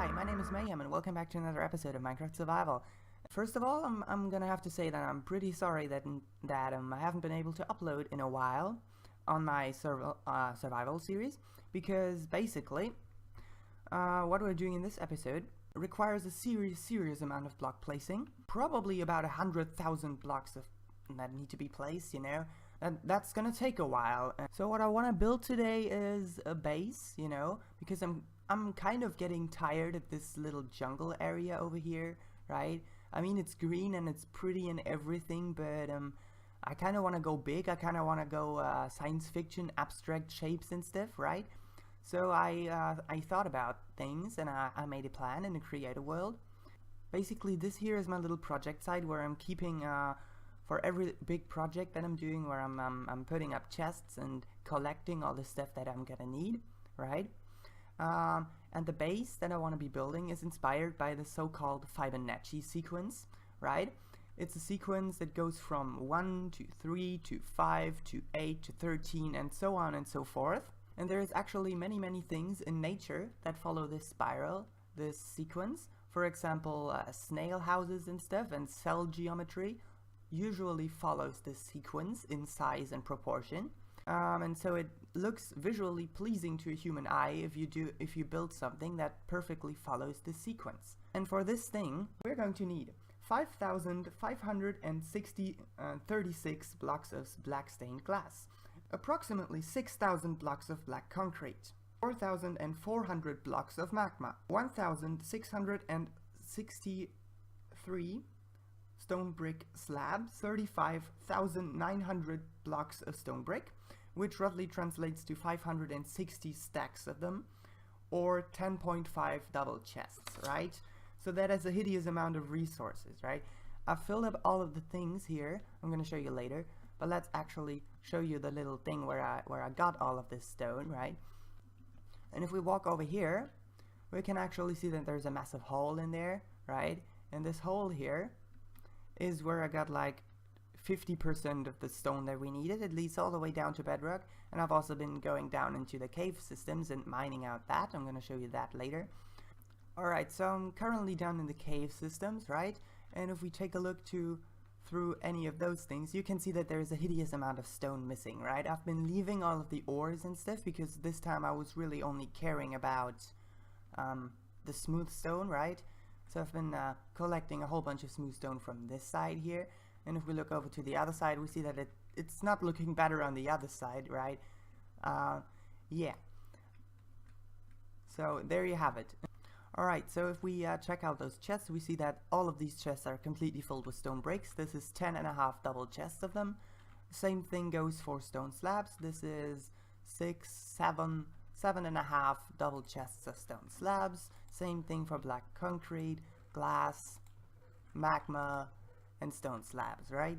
Hi, my name is Mayhem and welcome back to another episode of Minecraft Survival. First of all, I'm gonna have to say that I'm pretty sorry that I haven't been able to upload in a while on my survival series, because basically what we're doing in this episode requires a serious amount of block placing, probably about 100,000 blocks that need to be placed, you know. That's gonna take a while. So what I want to build today is a base, you know, because I'm kind of getting tired of this little jungle area over here, right? I mean, it's green and it's pretty and everything, but I kind of want to go big. I kind of want to go science fiction, abstract shapes and stuff, right? So I thought about things and I made a plan in a creative world. Basically, this here is my little project site where I'm keeping for every big project that I'm doing, where I'm putting up chests and collecting all the stuff that I'm gonna need, right? And the base that I want to be building is inspired by the so-called Fibonacci sequence, right? It's a sequence that goes from 1 to 3 to 5 to 8 to 13 and so on and so forth. And there is actually many things in nature that follow this spiral, this sequence. For example, snail houses and stuff, and cell geometry usually follows this sequence in size and proportion. And so it looks visually pleasing to a human eye if you build something that perfectly follows this sequence. And for this thing, we're going to need 5,536 blocks of black stained glass, approximately 6,000 blocks of black concrete, 4,400 blocks of magma, 1,663 stone brick slabs, 35,900 blocks of stone brick, which roughly translates to 560 stacks of them, or 10.5 double chests, right? So that is a hideous amount of resources, right? I've filled up all of the things here. I'm going to show you later, but let's actually show you the little thing where I got all of this stone, right? And if we walk over here, we can actually see that there's a massive hole in there, right? And this hole here is where I got like 50% of the stone that we needed. It leads all the way down to bedrock, and I've also been going down into the cave systems and mining out that. I'm going to show you that later. Alright, so I'm currently down in the cave systems, right? And if we take a look through any of those things, you can see that there's a hideous amount of stone missing, right? I've been leaving all of the ores and stuff because this time I was really only caring about the smooth stone, right? So I've been collecting a whole bunch of smooth stone from this side here, and if we look over to the other side, we see that it's not looking better on the other side, right? Yeah. So there you have it. Alright, so if we check out those chests, we see that all of these chests are completely filled with stone bricks. This is 10.5 double chests of them. Same thing goes for stone slabs. This is 7.5 double chests of stone slabs. Same thing for black concrete, glass, magma, and stone slabs, right?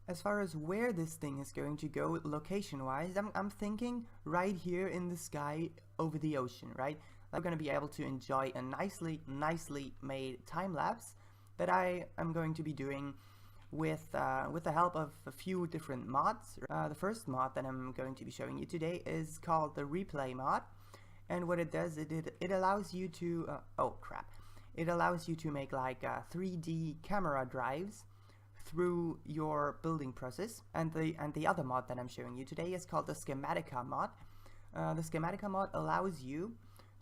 As far as where this thing is going to go location-wise, I'm thinking right here in the sky over the ocean, right? I'm going to be able to enjoy a nicely made time-lapse that I am going to be doing with the help of a few different mods. The first mod that I'm going to be showing you today is called the replay mod, and what it does, it allows you to it allows you to make like 3D camera drives through your building process. And the other mod that I'm showing you today is called the Schematica mod. The Schematica mod allows you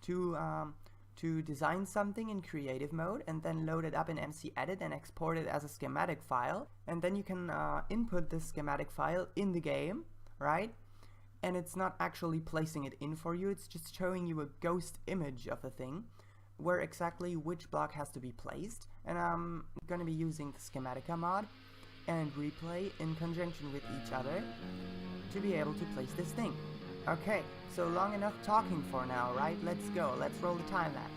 to design something in creative mode and then load it up in MC-Edit and export it as a schematic file, and then you can input this schematic file in the game, right? And it's not actually placing it in for you, it's just showing you a ghost image of the thing where exactly which block has to be placed. And I'm going to be using the Schematica mod and replay in conjunction with each other to be able to place this thing. Okay, so long enough talking for now, right? Let's go. Let's roll the time lapse.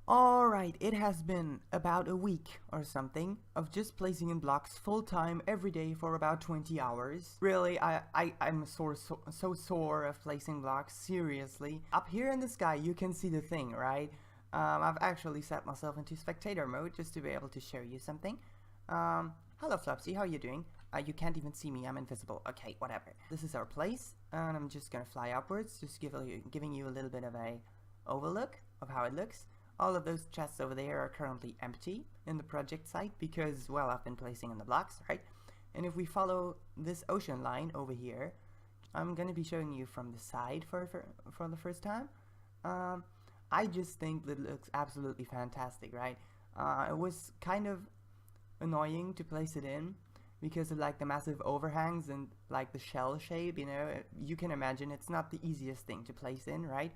Alright, it has been about a week or something of just placing in blocks full time every day for about 20 hours. Really, I'm so sore of placing blocks, seriously. Up here in the sky you can see the thing, right? I've actually set myself into spectator mode just to be able to show you something. Hello Flopsy, how are you doing? You can't even see me, I'm invisible. Okay, whatever. This is our place, and I'm just gonna fly upwards, just giving you a little bit of a overlook of how it looks. All of those chests over there are currently empty in the project site because, well, I've been placing in the blocks, right? And if we follow this ocean line over here, I'm gonna be showing you from the side for the first time. I just think that it looks absolutely fantastic, right? It was kind of annoying to place it in because of like the massive overhangs and like the shell shape, you know. You can imagine it's not the easiest thing to place in, right?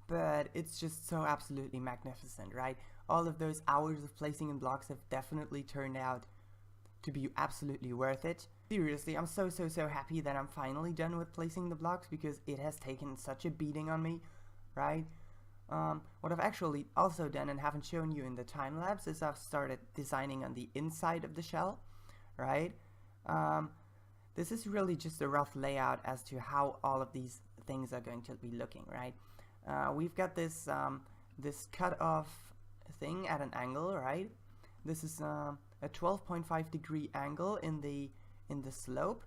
But it's just so absolutely magnificent, right? All of those hours of placing in blocks have definitely turned out to be absolutely worth it. Seriously, I'm so happy that I'm finally done with placing the blocks because it has taken such a beating on me, right? What I've actually also done and haven't shown you in the time lapse is I've started designing on the inside of the shell, right? This is really just a rough layout as to how all of these things are going to be looking, right? We've got this this cut off thing at an angle, right? This is a 12.5 degree angle in the slope,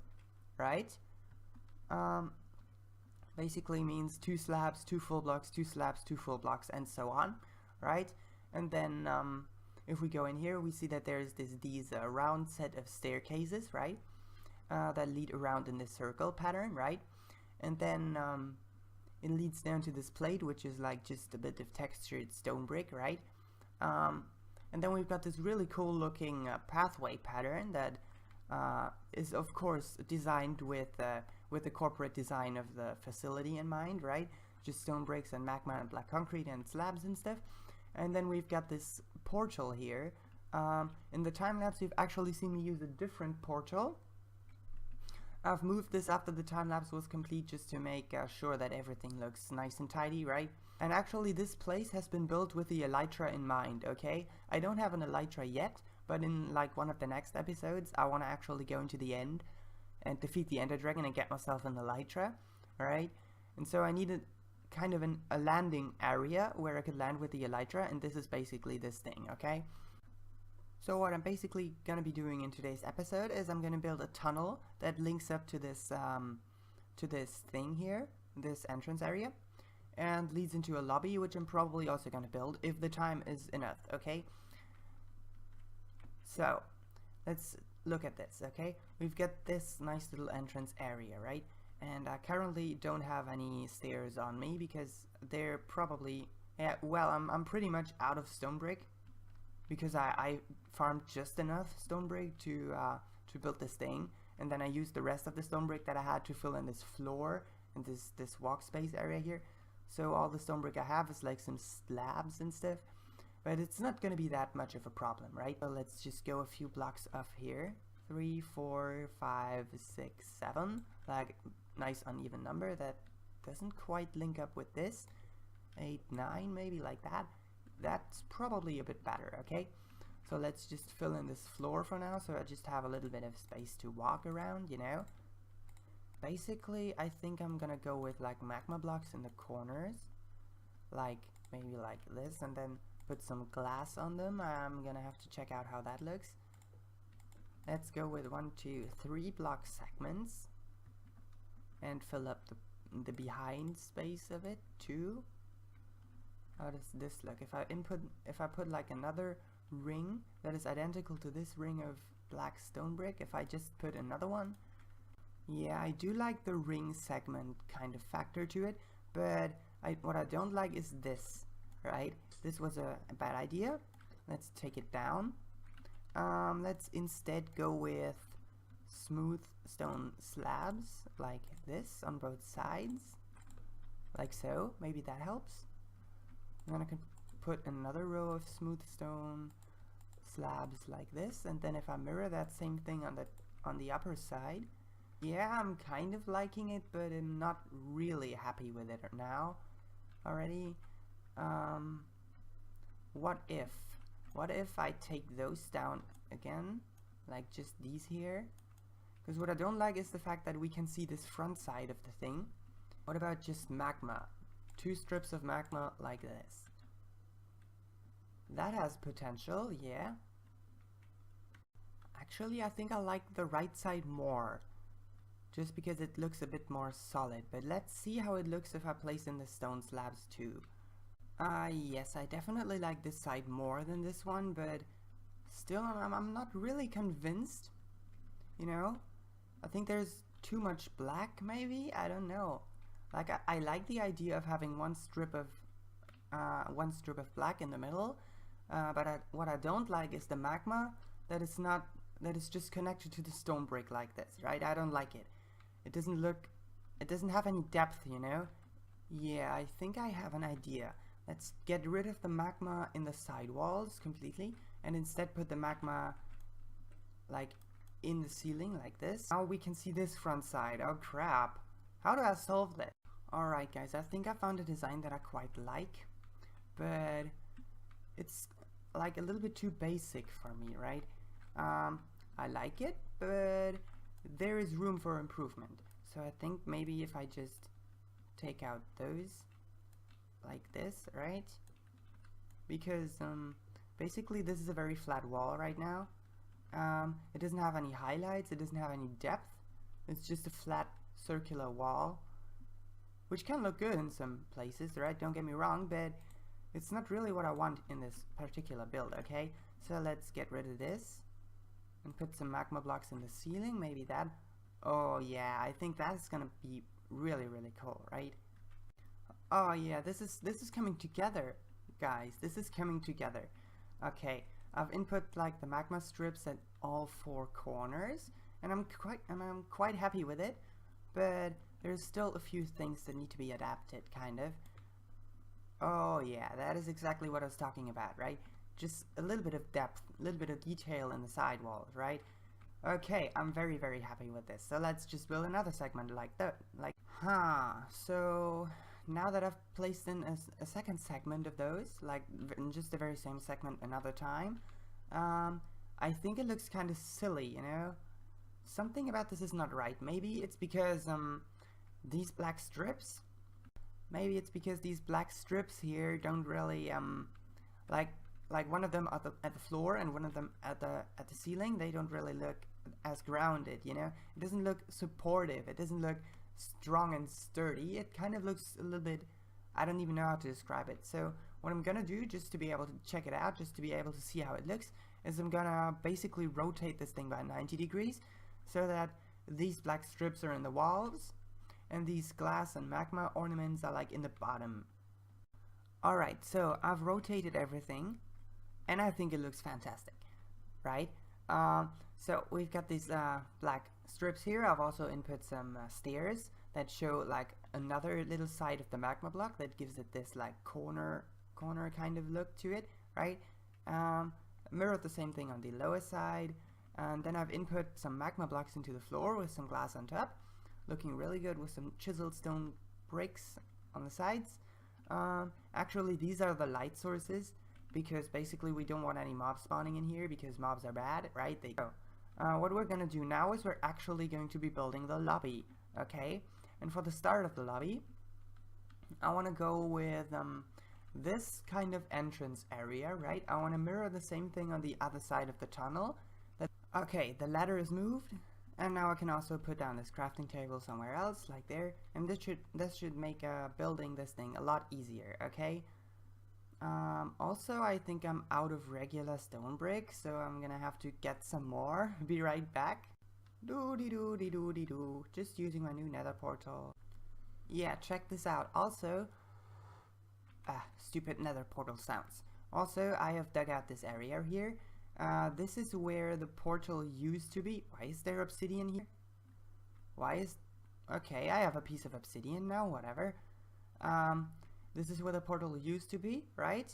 right? Basically means 2 slabs, 2 full blocks, 2 slabs, 2 full blocks, and so on, right? And then if we go in here, we see that there's these round set of staircases, right? That lead around in this circle pattern, right? And then it leads down to this plate, which is like just a bit of textured stone brick, right? And then we've got this really cool looking pathway pattern that is of course designed with the corporate design of the facility in mind, right? Just stone bricks and magma and black concrete and slabs and stuff. And then we've got this portal here. In the time lapse you've actually seen me use a different portal. I've moved this after the time lapse was complete just to make sure that everything looks nice and tidy, right? And actually this place has been built with the elytra in mind, okay? I don't have an elytra yet, but in like one of the next episodes I want to actually go into the end and defeat the Ender Dragon and get myself an elytra, alright? And so I needed kind of a landing area where I could land with the elytra, and this is basically this thing, okay? So what I'm basically gonna be doing in today's episode is I'm gonna build a tunnel that links up to this thing here, this entrance area, and leads into a lobby, which I'm probably also gonna build if the time is enough, okay? So let's look at this, okay? We've got this nice little entrance area, right? And I currently don't have any stairs on me because they're probably, yeah, well, I'm pretty much out of stone brick because I farmed just enough stone brick to build this thing, and then I used the rest of the stone brick that I had to fill in this floor and this walk space area here. So all the stone brick I have is like some slabs and stuff, but it's not gonna be that much of a problem, right? So let's just go a few blocks up here. 3, 4, 5, 6, 7, like nice uneven number that doesn't quite link up with this. 8, 9, maybe like that. That's probably a bit better, okay? So let's just fill in this floor for now, so I just have a little bit of space to walk around, you know? Basically, I think I'm gonna go with like magma blocks in the corners, like maybe like this, and then put some glass on them. I'm gonna have to check out how that looks. Let's go with 1, 2, 3 block segments and fill up the behind space of it too. How does this look? If I put like another ring that is identical to this ring of black stone brick, if I just put another one, yeah, I do like the ring segment kind of factor to it, but what I don't like is this, right? This was a bad idea. Let's take it down. Let's instead go with smooth stone slabs like this on both sides, like so. Maybe that helps. And then I can put another row of smooth stone slabs like this, and then if I mirror that same thing on the upper side, yeah, I'm kind of liking it, but I'm not really happy with it now already. what if I take those down again, like just these here? Because what I don't like is the fact that we can see this front side of the thing. What about just magma? 2 strips of magma like this. That has potential, yeah. Actually, I think I like the right side more, just because it looks a bit more solid. But let's see how it looks if I place in the stone slabs too. Yes, I definitely like this side more than this one, but still I'm not really convinced, you know? I think there's too much black, maybe? I don't know. Like, I like the idea of having one strip of black in the middle, but what I don't like is the magma that is just connected to the stone brick like this, right? I don't like it. It doesn't have any depth, you know? Yeah, I think I have an idea. Let's get rid of the magma in the side walls completely and instead put the magma like in the ceiling like this. Now we can see this front side. Oh crap. How do I solve that? Alright guys, I think I found a design that I quite like, but it's like a little bit too basic for me, right? I like it, but there is room for improvement. So I think maybe if I just take out those like this, right? Because basically this is a very flat wall right now. It doesn't have any highlights, it doesn't have any depth. It's just a flat circular wall, which can look good in some places, right? Don't get me wrong, but it's not really what I want in this particular build, okay? So let's get rid of this and put some magma blocks in the ceiling, maybe that. Oh yeah, I think that's gonna be really, really cool, right? Oh yeah, this is coming together, guys. This is coming together. Okay, I've input like the magma strips at all 4 corners, and I'm quite happy with it. But there's still a few things that need to be adapted, kind of. Oh yeah, that is exactly what I was talking about, right? Just a little bit of depth, a little bit of detail in the side walls, right? Okay, I'm very, very happy with this. So let's just build another segment like that. So now that I've placed in a second segment of those, like in just the very same segment another time, I think it looks kind of silly, you know? Something about this is not right. Maybe it's because these black strips, here don't really like one of them at the floor and one of them at the ceiling, they don't really look as grounded, you know? It doesn't look supportive, it doesn't look strong and sturdy. It kind of looks a little bit, I don't even know how to describe it. So what I'm gonna do, just to be able to check it out, just to be able to see how it looks, is I'm gonna basically rotate this thing by 90 degrees so that these black strips are in the walls and these glass and magma ornaments are like in the bottom. Alright, so I've rotated everything and I think it looks fantastic, right? So we've got these black strips here. I've also input some stairs that show like another little side of the magma block that gives it this like corner kind of look to it, right? Mirrored the same thing on the lower side, and then I've input some magma blocks into the floor with some glass on top, looking really good with some chiseled stone bricks on the sides. Actually these are the light sources, because basically we don't want any mobs spawning in here because mobs are bad, right? They go. What we're gonna do now is we're actually going to be building the lobby, okay? And for the start of the lobby, I want to go with this kind of entrance area, right? I want to mirror the same thing on the other side of the tunnel. Okay, the ladder is moved, and now I can also put down this crafting table somewhere else, like there, and this should make building this thing a lot easier, okay? Also, I think I'm out of regular stone brick, so I'm gonna have to get some more. Be right back. Doo-dee-doo-dee-doo-dee-doo. Just using my new nether portal. Yeah, check this out. Also, stupid nether portal sounds. Also, I have dug out this area here. This is where the portal used to be. Why is there obsidian here? Okay, I have a piece of obsidian now, whatever. This is where the portal used to be, right?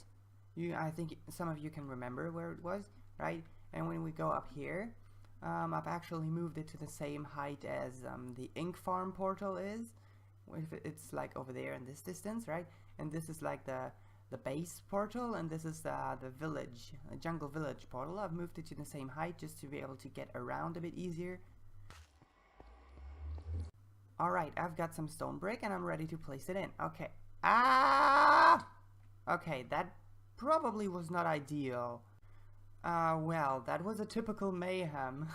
I think some of you can remember where it was, right? And when we go up here, I've actually moved it to the same height as the ink farm portal is. It's like over there in this distance, right? And this is like the the base portal, and this is the village, jungle village portal. I've moved it to the same height just to be able to get around a bit easier. Alright, I've got some stone brick and I'm ready to place it in. Okay. Ah! Okay, that probably was not ideal. Well, that was a typical mayhem.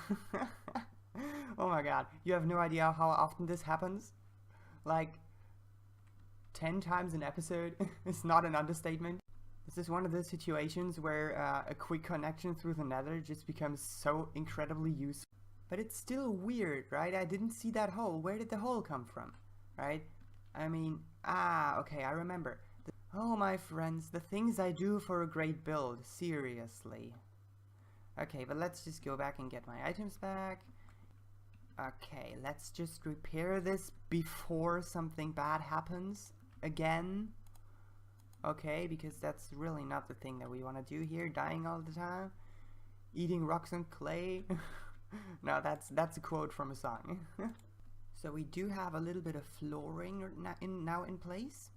Oh my god, you have no idea how often this happens? Like 10 times an episode. It's not an understatement. This is one of those situations where a quick connection through the nether just becomes so incredibly useful. But it's still weird, right? I didn't see that hole. Where did the hole come from? Right? I mean, okay, I remember. Oh my friends, the things I do for a great build. Seriously. Okay, but let's just go back and get my items back. Okay, let's just repair this before something bad happens again. Okay, because that's really not the thing that we want to do here. Dying all the time. Eating rocks and clay. No, that's a quote from a song. So we do have a little bit of flooring now in place.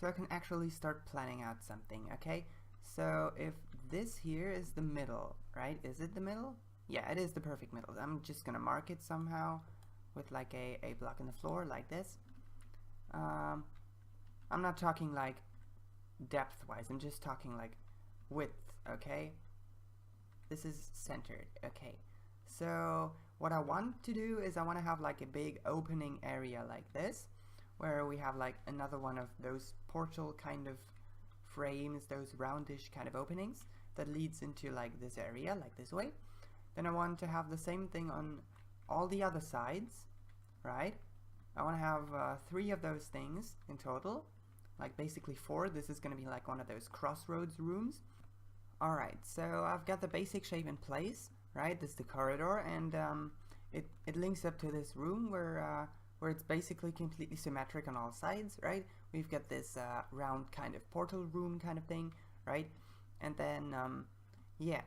So I can actually start planning out something, okay? So if this here is the middle, right? Is it the middle? Yeah, it is the perfect middle. I'm just gonna mark it somehow with like a block in the floor like this. I'm not talking like depth-wise, I'm just talking like width, okay? This is centered, okay. So what I want to do is I want to have like a big opening area like this, where we have like another one of those portal kind of frames, those roundish kind of openings that leads into like this area, like this way. Then I want to have the same thing on all the other sides, right? I want to have 3 of those things in total, like basically 4. This is going to be like one of those crossroads rooms. Alright, so I've got the basic shape in place, right? This is the corridor, and it links up to this room where it's basically completely symmetric on all sides, right? We've got this round kind of portal room kind of thing, right? And then, yeah,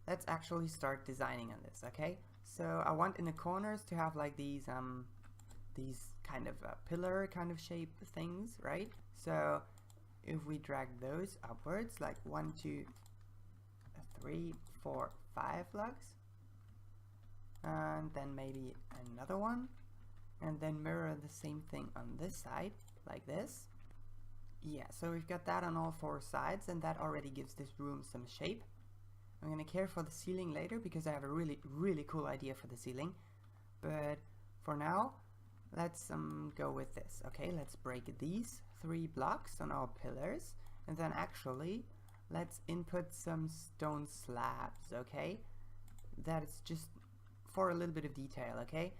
let's actually start designing on this, okay? So I want in the corners to have like these kind of pillar kind of shape things, right? So if we drag those upwards, like 1, 2, 3, 4, 5 blocks, and then maybe another one, and then mirror the same thing on this side, like this. Yeah, so we've got that on all 4 sides, and that already gives this room some shape. I'm gonna care for the ceiling later because I have a really cool idea for the ceiling, but for now let's go with this. Okay, let's break these 3 blocks on our pillars, and then actually let's input some stone slabs, okay? That is just for a little bit of detail, okay?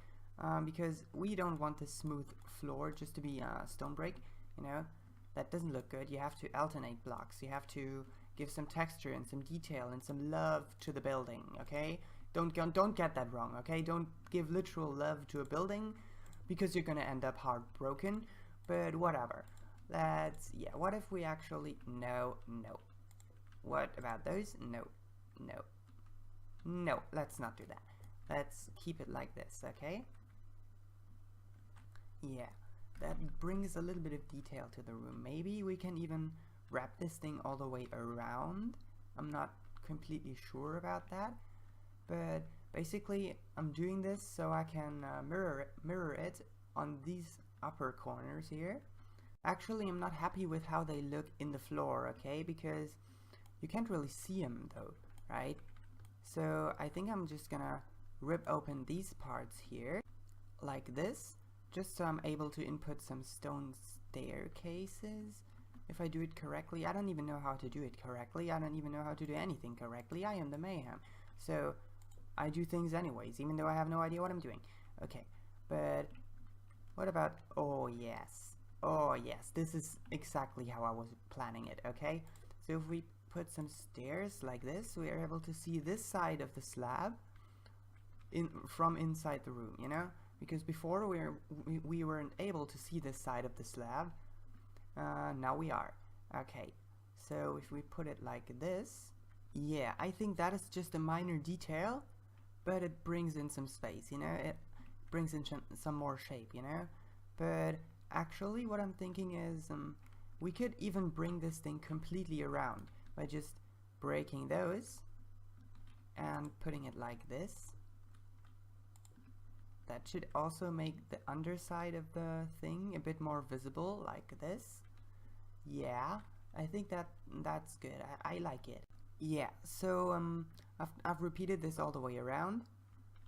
Because we don't want this smooth floor just to be stone brick, you know? That doesn't look good. You have to alternate blocks. You have to give some texture and some detail and some love to the building, okay? Don't get that wrong, okay? Don't give literal love to a building because you're gonna end up heartbroken, but whatever. Yeah, what if we actually, no. What about those? No, let's not do that. Let's keep it like this, okay? Yeah, that brings a little bit of detail to the room. Maybe we can even wrap this thing all the way around. I'm not completely sure about that, but basically I'm doing this so I can mirror it on these upper corners here. Actually, I'm not happy with how they look in the floor, okay? Because you can't really see them though, right? So I think I'm just gonna rip open these parts here like this, just so I'm able to input some stone staircases if I do it correctly. I don't even know how to do it correctly. I don't even know how to do anything correctly. I am the mayhem, so I do things anyways, even though I have no idea what I'm doing. Okay, but what about, oh yes, this is exactly how I was planning it, okay? So if we put some stairs like this, we are able to see this side of the slab from inside the room, you know? Because before we weren't able to see this side of the slab. Now we are. Okay, so if we put it like this, yeah, I think that is just a minor detail, but it brings in some space, you know? It brings in some more shape, you know? But actually what I'm thinking is We could even bring this thing completely around by just breaking those and putting it like this. That should also make the underside of the thing a bit more visible, like this. Yeah, I think that's good. I like it. Yeah, so I've repeated this all the way around.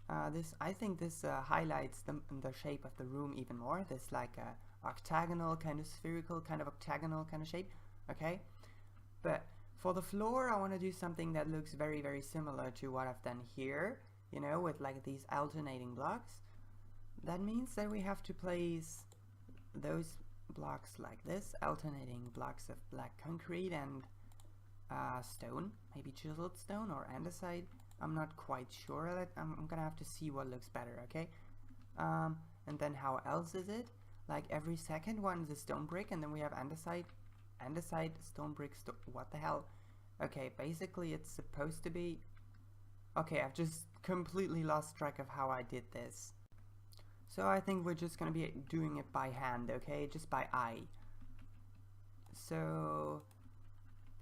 I think this highlights the shape of the room even more. This like a octagonal, kind of spherical, kind of octagonal kind of shape. Okay, but for the floor, I want to do something that looks very, very similar to what I've done here. You know, with like these alternating blocks. That means that we have to place those blocks like this, alternating blocks of black concrete and stone, maybe chiseled stone or andesite. I'm not quite sure. I'm gonna have to see what looks better, okay? And then how else is it? Like every second one is a stone brick, and then we have andesite, stone brick, what the hell? Okay, basically it's supposed to be... Okay, I've just completely lost track of how I did this. So I think we're just gonna be doing it by hand, okay? Just by eye. So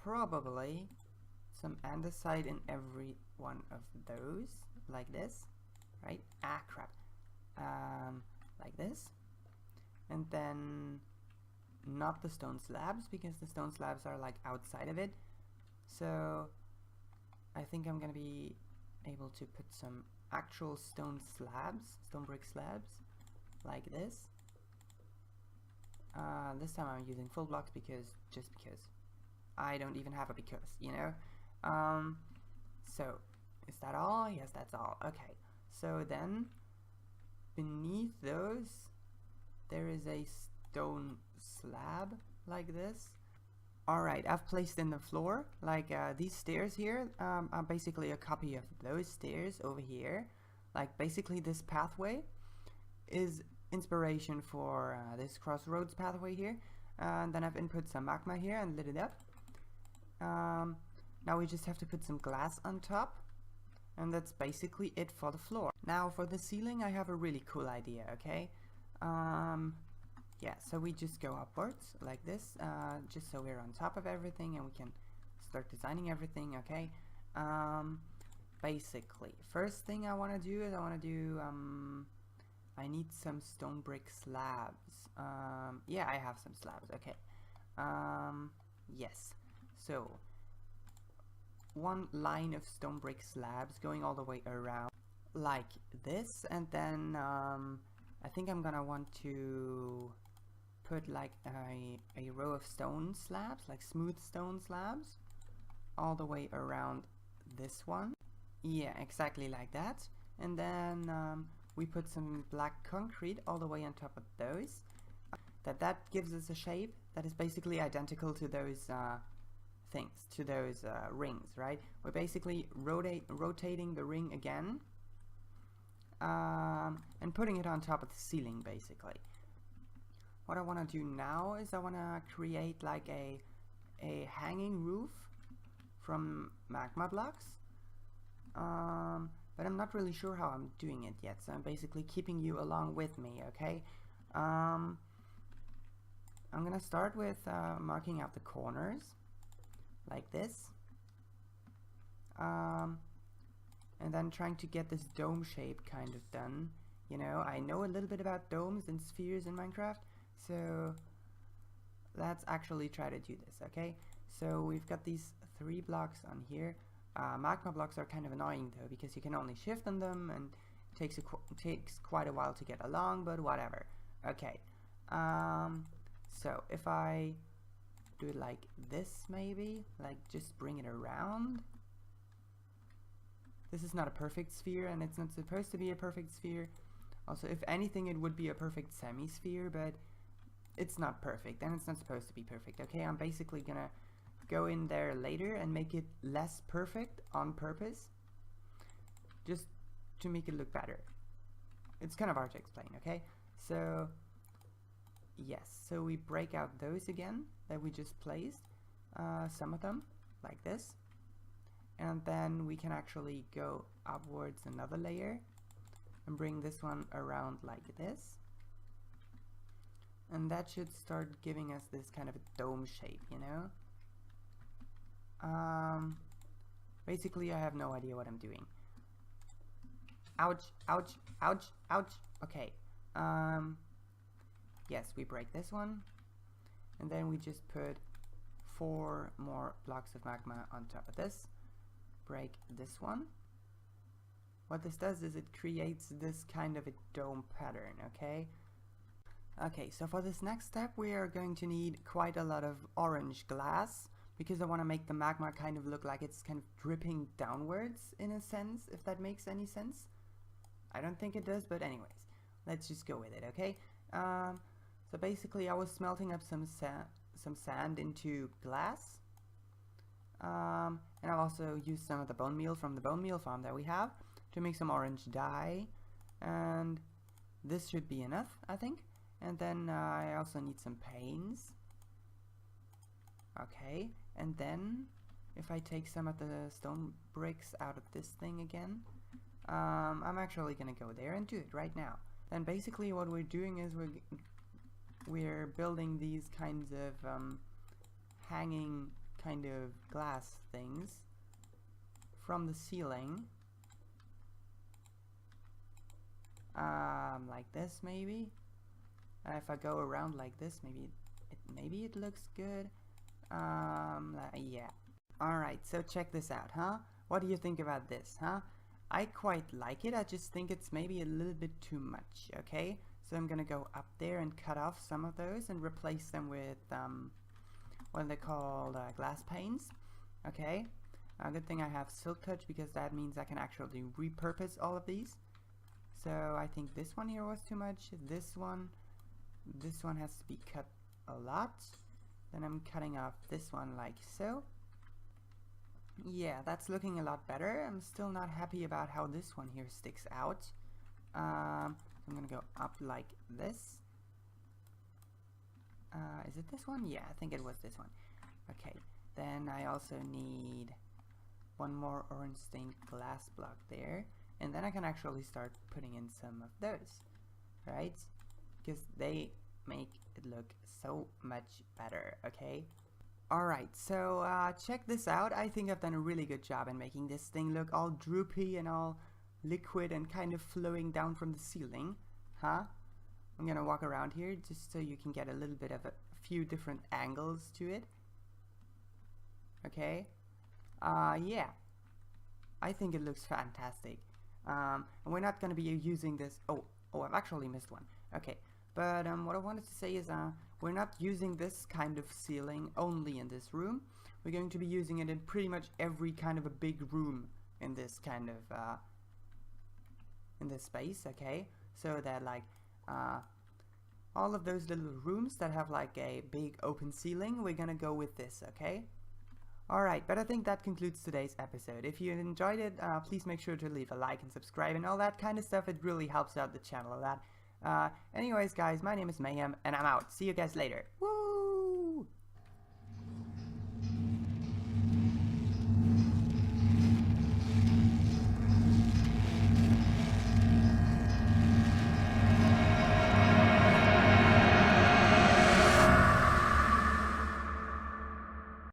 probably some andesite in every one of those, like this, right? Ah, crap. Like this. And then not the stone slabs, because the stone slabs are like outside of it. So I think I'm gonna be able to put some actual stone slabs, stone brick slabs, like this. This time I'm using full blocks just because I don't even have a because, you know. So is that all? Yes, that's all. Okay, so then beneath those there is a stone slab like this. Alright, I've placed in the floor, like these stairs here are basically a copy of those stairs over here. Like basically this pathway is inspiration for this crossroads pathway here. And then I've input some magma here and lit it up. Now we just have to put some glass on top. And that's basically it for the floor. Now for the ceiling I have a really cool idea, okay? Yeah, so we just go upwards like this, just so we're on top of everything and we can start designing everything, okay? Basically, first thing I want to do is I need some stone brick slabs. Yeah, I have some slabs, okay. Yes, so one line of stone brick slabs going all the way around like this, and then I think I'm gonna want to put like a row of stone slabs, like smooth stone slabs, all the way around this one. Yeah, exactly like that. And then we put some black concrete all the way on top of those. That gives us a shape that is basically identical to those things, to those rings, right? We're basically rotating the ring again and putting it on top of the ceiling, basically. What I want to do now is I want to create like a hanging roof from magma blocks, but I'm not really sure how I'm doing it yet, so I'm basically keeping you along with me, okay? I'm gonna start with marking out the corners like this, and then trying to get this dome shape kind of done. You know, I know a little bit about domes and spheres in Minecraft, so let's actually try to do this, okay? So we've got these 3 blocks on here. Magma blocks are kind of annoying though, because you can only shift on them and it takes quite a while to get along, but whatever. Okay, so if I do it like this, maybe, like just bring it around. This is not a perfect sphere, and it's not supposed to be a perfect sphere. Also, if anything, it would be a perfect semi-sphere, but it's not perfect, and it's not supposed to be perfect, okay? I'm basically gonna go in there later and make it less perfect on purpose, just to make it look better. It's kind of hard to explain, okay? So, yes, so we break out those again that we just placed, some of them, like this. And then we can actually go upwards another layer and bring this one around like this. And that should start giving us this kind of a dome shape, you know? Basically I have no idea what I'm doing. Ouch, ouch, ouch, ouch. Okay. Yes, we break this one. And then we just put 4 more blocks of magma on top of this. Break this one. What this does is it creates this kind of a dome pattern, okay? Okay, so for this next step we are going to need quite a lot of orange glass, because I want to make the magma kind of look like it's kind of dripping downwards in a sense, if that makes any sense. I don't think it does, but anyways, let's just go with it, okay? So basically I was smelting up some sand into glass, and I've also used some of the bone meal from the bone meal farm that we have to make some orange dye, and this should be enough, I think. And then I also need some paints. Okay, and then if I take some of the stone bricks out of this thing again, I'm actually gonna go there and do it right now. Then basically what we're doing is we're building these kinds of hanging kind of glass things from the ceiling, like this maybe. If I go around like this, maybe it looks good. Yeah. Alright, so check this out, huh? What do you think about this, huh? I quite like it. I just think it's maybe a little bit too much, okay? So I'm gonna go up there and cut off some of those and replace them with what are they called, glass panes. Okay, good thing I have silk touch, because that means I can actually repurpose all of these. So I think this one here was too much. This one has to be cut a lot. Then I'm cutting off this one like so. Yeah, that's looking a lot better. I'm still not happy about how this one here sticks out. I'm gonna go up like this. Is it this one? Yeah, I think it was this one. Okay, then I also need one more orange stained glass block there, and then I can actually start putting in some of those, right? Because they make it look so much better, okay? Alright, so check this out. I think I've done a really good job in making this thing look all droopy and all liquid and kind of flowing down from the ceiling, huh? I'm gonna walk around here just so you can get a little bit of a few different angles to it. Okay, yeah, I think it looks fantastic. And we're not gonna be using this. Oh, I've actually missed one. Okay, but what I wanted to say is we're not using this kind of ceiling only in this room. We're going to be using it in pretty much every kind of a big room in this kind of in this space. Okay, so that like all of those little rooms that have like a big open ceiling, we're gonna go with this, okay? Alright, but I think that concludes today's episode. If you enjoyed it, please make sure to leave a like and subscribe and all that kind of stuff. It really helps out the channel a lot. Anyways guys, my name is Mayhem and I'm out. See you guys later. Woo!